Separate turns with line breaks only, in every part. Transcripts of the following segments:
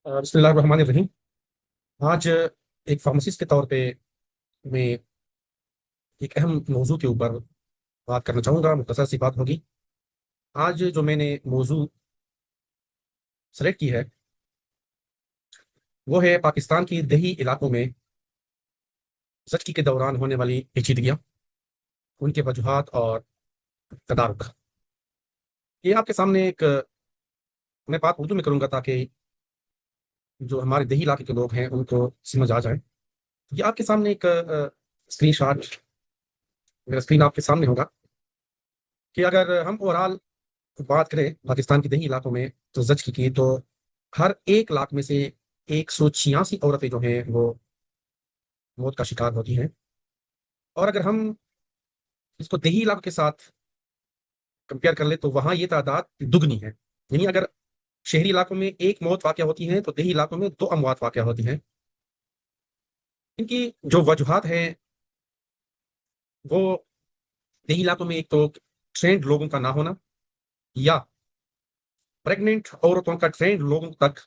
बिस्मिल्लाहिर्रहमानिर्रहीम। आज एक फार्मासिस्ट के तौर पे मैं एक अहम मौजू के ऊपर बात करना चाहूँगा। मुख्तसर सी बात होगी। आज जो मैंने मौजू सेलेक्ट की है वो है पाकिस्तान की देही इलाकों में ज़च्ची के दौरान होने वाली पेचीदगियाँ, उनके वजूहात और तदारुक। ये आपके सामने एक मैं बात उर्दू में करूँगा ताकि जो हमारे देही इलाके के लोग हैं उनको समझ आ जाए। ये आपके सामने एक स्क्रीन शॉट, मेरा स्क्रीन आपके सामने होगा कि अगर हम ओवरऑल बात करें पाकिस्तान के देही इलाकों में तो जच की तो हर 1 लाख में से 186 औरतें जो हैं वो मौत का शिकार होती हैं। और अगर हम इसको देही इलाकों के साथ कंपेयर कर ले तो वहां ये तादाद दुगनी है। यानी अगर शहरी इलाकों में एक मौत वाकया होती है तो देही इलाकों में 2 अमवात वाकया होती हैं। इनकी जो वजूहात हैं वो देही इलाकों में एक तो ट्रेंड लोगों का ना होना, या प्रेग्नेंट औरतों का ट्रेंड लोगों तक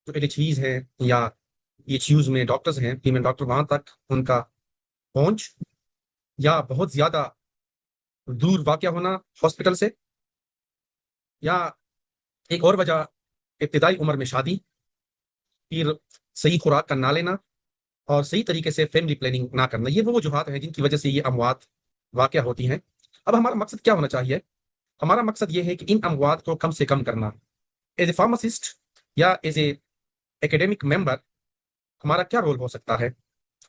जो एलएचवीज हैं या पीएचयूज में डॉक्टर्स हैं, फीमेल डॉक्टर, वहां तक उनका पहुंच, या बहुत ज्यादा दूर वाक़या होना हॉस्पिटल से, या एक और वजह इब्तिदाई उम्र में शादी, फिर सही खुराक का ना लेना और सही तरीके से फैमिली प्लानिंग ना करना। ये वो वजूहात हैं जिनकी वजह से ये अमवात वाक़या होती हैं। अब हमारा मकसद क्या होना चाहिए? हमारा मकसद ये है कि इन अमवात को कम से कम करना। एज ए फार्मासिस्ट या एज ए एकेडमिक मेंबर हमारा क्या रोल हो सकता है?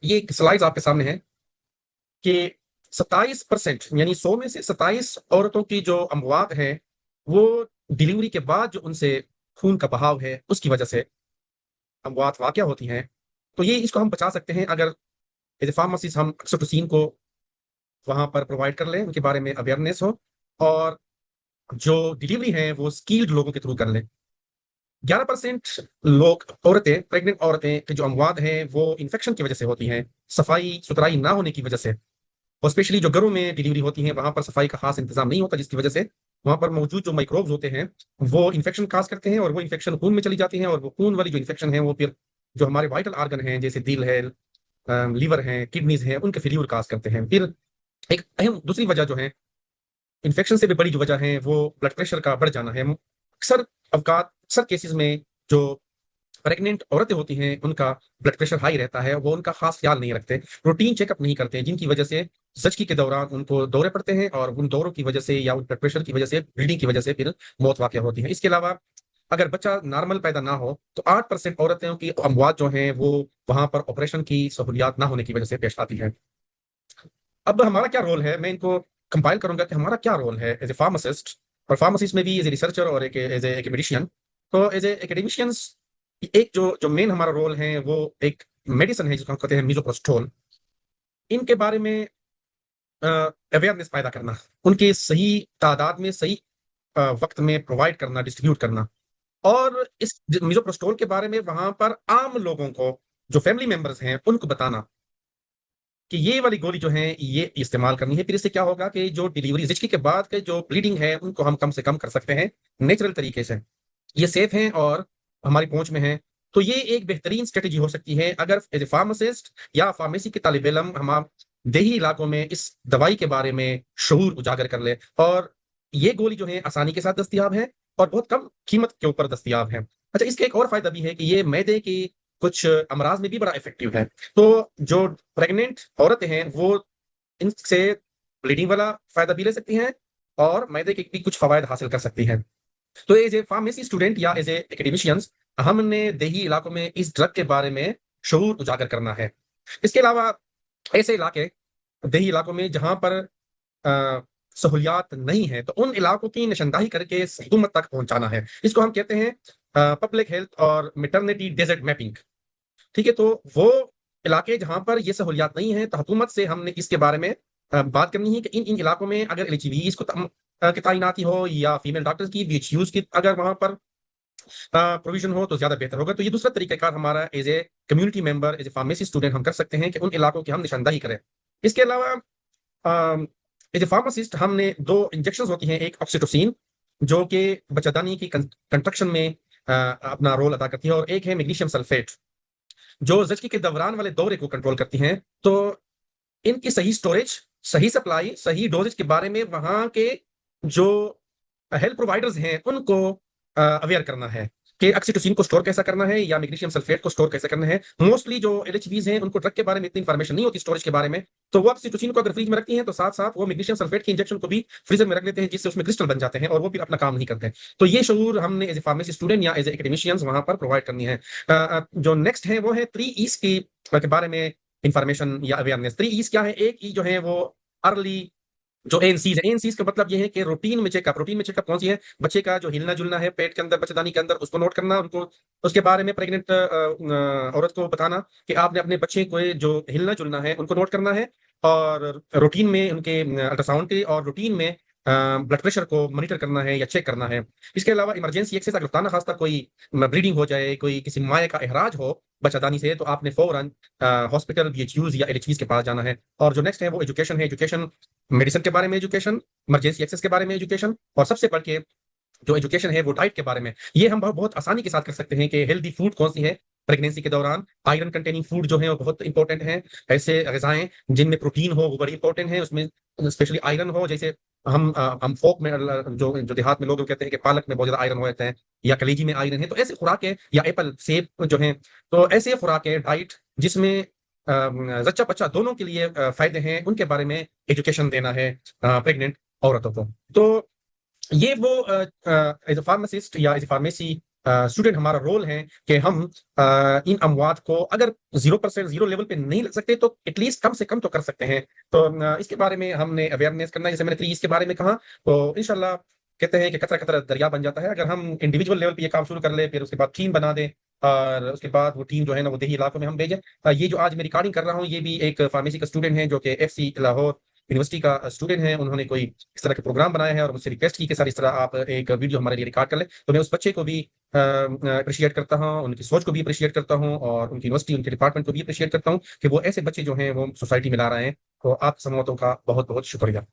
ये एक स्लाइड आपके सामने है कि 27% यानी 100 में से 27 औरतों की जो अमवात है वो डिलीवरी के बाद जो उनसे खून का बहाव है उसकी वजह से अमवात वाकया होती हैं। तो ये इसको हम बचा सकते हैं अगर एज ए फार्मासिस्ट हम ऑक्सीटोसिन को वहां पर प्रोवाइड कर लें, उनके बारे में अवेयरनेस हो, और जो डिलीवरी है वो स्किल्ड लोगों के थ्रू कर लें। 11% लोग, औरतें, प्रेग्नेंट औरतें की जो अमवात हैं वो इन्फेक्शन की वजह से होती हैं, सफाई सुथराई ना होने की वजह से। और स्पेशली जो घरों में डिलीवरी होती है वहां पर सफाई का खास इंतजाम नहीं होता, जिसकी वजह से वहां पर मौजूद जो माइक्रोब्स होते हैं वो इन्फेक्शन काज करते हैं, और वो इन्फेक्शन खून में चली जाती हैं, और वो खून वाली जो इन्फेक्शन है वो फिर जो हमारे वाइटल ऑर्गन हैं जैसे दिल है, लीवर है, किडनीज है, उनके फेल्यूर काज करते हैं। फिर एक अहम दूसरी वजह जो है इन्फेक्शन से भी बड़ी जो वजह है वो ब्लड प्रेशर का बढ़ जाना है। अक्सर अवकात, अक्सर केसेस में जो प्रेग्नेंट औरतें होती हैं उनका ब्लड प्रेशर हाई रहता है, वो उनका खास ख्याल नहीं रखते, रूटीन चेकअप नहीं करते, जिनकी वजह से जचकी के दौरान उनको दौरे पड़ते हैं, और उन दौरों की वजह से या उन ब्लड प्रेशर की वजह से, ब्लीडिंग की वजह से फिर मौत वाकया होती है। इसके अलावा अगर बच्चा नॉर्मल पैदा ना हो तो 8% औरतों की अमवात जो हैं वो वहां पर ऑपरेशन की सहूलियात ना होने की वजह से पेश आती है। अब हमारा क्या रोल है, मैं इनको कंपाइल करूंगा कि हमारा क्या रोल है एज ए फार्मासिस्ट, और फार्मासिस्ट में भी एज ए रिसर्चर और एक एज ए मेडिशियन। तो एज ए एकेडमिशियंस एक जो जो मेन हमारा रोल है वो एक मेडिसिन है जिसको हम कहते हैं मिसोप्रोस्टोल। इनके बारे में अवेयरनेस पैदा करना, उनके सही तादाद में सही वक्त में प्रोवाइड करना, डिस्ट्रीब्यूट करना, और इस मिसोप्रोस्टोल के बारे में वहां पर आम लोगों को, जो फैमिली मेंबर्स हैं, उनको बताना कि ये वाली गोली जो है ये इस्तेमाल करनी है। फिर इससे क्या होगा कि जो डिलीवरी जिसकी के बाद के जो ब्लीडिंग है उनको हम कम से कम कर सकते हैं नेचुरल तरीके से। ये सेफ है और हमारी पहुंच में है। तो ये एक बेहतरीन स्ट्रेटेजी हो सकती है अगर एज ए फार्मासिस्ट या फार्मेसी के तालिब इल्म हम देही इलाकों में इस दवाई के बारे में शऊर उजागर कर ले, और ये गोली जो है आसानी के साथ दस्तियाब है और बहुत कम कीमत के ऊपर दस्तियाब है। अच्छा, इसका एक और फायदा भी है कि ये मैदे की कुछ अमराज में भी बड़ा इफेक्टिव है। तो जो प्रेग्नेंट औरतें हैं वो इनसे ब्लीडिंग वाला फायदा भी ले सकती हैं और मैदे के भी कुछ फवायद हासिल कर सकती हैं। तो एज ए फार्मेसी स्टूडेंट या एज ए एकेडमिशियंस हमने देही इलाकों में इस ड्रग के बारे में शऊर उजागर करना है। इसके अलावा ऐसे इलाके, देही इलाकों में जहां पर सहूलियात नहीं है, तो उन इलाकों की निशानदाही करके हुकूमत तक पहुंचाना है। इसको हम कहते हैं पब्लिक हेल्थ और मेटर्निटी डेजर्ट मैपिंग। ठीक है, तो वो इलाके जहां पर ये सहूलियात नहीं है तो हुकूमत से हमने इसके बारे में बात करनी है कि इन इन इलाकों में अगर एलएचवी को की तैनाती हो या फीमेल डॉक्टर्स की, बीएचयूज की अगर वहां पर प्रोविजन हो तो ज्यादा बेहतर होगा। तो ये दूसरा तरीकाकार हमारा as a community member, as a pharmacy student हम कर सकते हैं कि उन इलाकों की हम निशानदाही करें। इसके अलावा एज ए फार्मासिस्ट हमने 2 इंजेक्शन होती हैं, एक ऑक्सीटोसिन जो कि बच्चादानी की कंस्ट्रक्शन में अपना रोल अदा करती है, और एक है मैग्नीशियम सल्फेट जो जचकी के दौरान वाले दौरे को कंट्रोल करती हैं। तो इनकी सही स्टोरेज, सही सप्लाई, सही डोजेज के बारे में वहां के जो हेल्थ प्रोवाइडर्स हैं उनको अवेयर करना है कि ऑक्सीटोसिन को स्टोर कैसा करना है या मैग्नीशियम सल्फेट को स्टोर कैसे करना है। मोस्टली जो एलएचवीज हैं उनको ड्रग के बारे में इतनी इंफॉर्मेशन नहीं होती स्टोरेज के बारे में, तो वो ऑक्सीटोसिन को अगर फ्रीज में रखती हैं तो साथ साथ वो मैग्नीशियम सल्फेट के इंजेक्शन को भी फ्रीजर में रख देते हैं, जिससे उसमें क्रिस्टल बन जाते हैं और वो भी अपना काम नहीं करते हैं। तो ये शऊर हमने एज ए फार्मेसी स्टूडेंट या एज ए एकेडमिशियंस वहां पर प्रोवाइड करनी है। जो नेक्स्ट है वो है 3 E's के बारे में इंफॉर्मेशन या अवेयरनेस। 3 E's क्या है? एक ई जो है वो अर्ली जो एएनसीज है, एएनसीज का मतलब ये है कि रूटीन में चेकअप कौन सी है, बच्चे का जो हिलना जुलना है पेट के अंदर, बच्चेदानी के अंदर, उसको नोट करना, उनको उसके बारे में प्रेग्नेंट औरत को बताना कि आपने अपने बच्चे को जो हिलना जुलना है उनको नोट करना है, और रूटीन में उनके अल्ट्रासाउंड के और रूटीन में ब्लड प्रेशर को मॉनिटर करना है या चेक करना है। इसके अलावा इमरजेंसी एक्सेस, अगर खाना खास्ता कोई ब्लीडिंग हो जाए, कोई किसी माए का एहराज हो बच्चादानी से, तो आपने फौरन हॉस्पिटल, बीएचयूज या एलएचवीज के पास जाना है। और जो नेक्स्ट है वो एजुकेशन है। एजुकेशन, मेडिसिन के बारे में एजुकेशन, इमरजेंसी एक्सेस के बारे में एजुकेशन, और सबसे बढ़ के जो एजुकेशन है वो डाइट के बारे में। ये हम बहुत आसानी के साथ कर सकते हैं कि हेल्दी फूड कौन सी है प्रेगनेंसी के दौरान। आयरन कंटेनिंग फूड जो है वो बहुत इंपॉर्टेंट है। ऐसे ग़िज़ाएं जिनमें प्रोटीन हो वो बड़ी इंपॉर्टेंट है, उसमें स्पेशली आयरन हो। जैसे हम फोक में जो जो देहात में लोग कहते हैं कि पालक में बहुत ज्यादा आयरन हो जाता है या कलेजी में आयरन है, तो ऐसे खुराक है, या एप्पल सेब जो है, तो ऐसे खुराक है डाइट जिसमें जच्चा बच्चा दोनों के लिए फायदे हैं, उनके बारे में एजुकेशन देना है प्रेग्नेंट औरतों को। तो ये वो एज ए फार्मासिस्ट या एज ए फार्मेसी स्टूडेंट हमारा रोल है कि हम इन अमवात को अगर 0% जीरो लेवल पे नहीं लग सकते तो एटलीस्ट कम से कम तो कर सकते हैं। तो इसके बारे में हमने अवेयरनेस करना है। जैसे मैंने 3 इसके बारे में कहा, तो इंशाल्लाह कहते हैं कि कतरा कतरा दरिया बन जाता है। अगर हम इंडिविजुअल लेवल पे ये काम शुरू कर ले, फिर उसके बाद टीम बना दें, और उसके बाद वो टीम जो है ना वो देही इलाकों में हम भेजें। ये जो आज मैं रिकॉर्डिंग कर रहा हूँ ये भी एक फार्मेसी का स्टूडेंट है जो कि एफसी लाहौर यूनिवर्सिटी का स्टूडेंट है। उन्होंने कोई इस तरह के प्रोग्राम बनाया है और मुझसे रिक्वेस्ट की कि सर इस तरह आप एक वीडियो हमारे लिए रिकॉर्ड कर लें। तो मैं उस बच्चे को भी अप्रिशिएट करता हूँ, उनकी सोच को भी अप्रिशिएट करता हूँ, और उनकी यूनिवर्सिटी, उनके डिपार्टमेंट को भी अप्रिशिएट करता हूँ कि वो ऐसे बच्चे जो हैं वो सोसाइटी में ला रहे हैं। तो आप समूहों का बहुत बहुत शुक्रिया।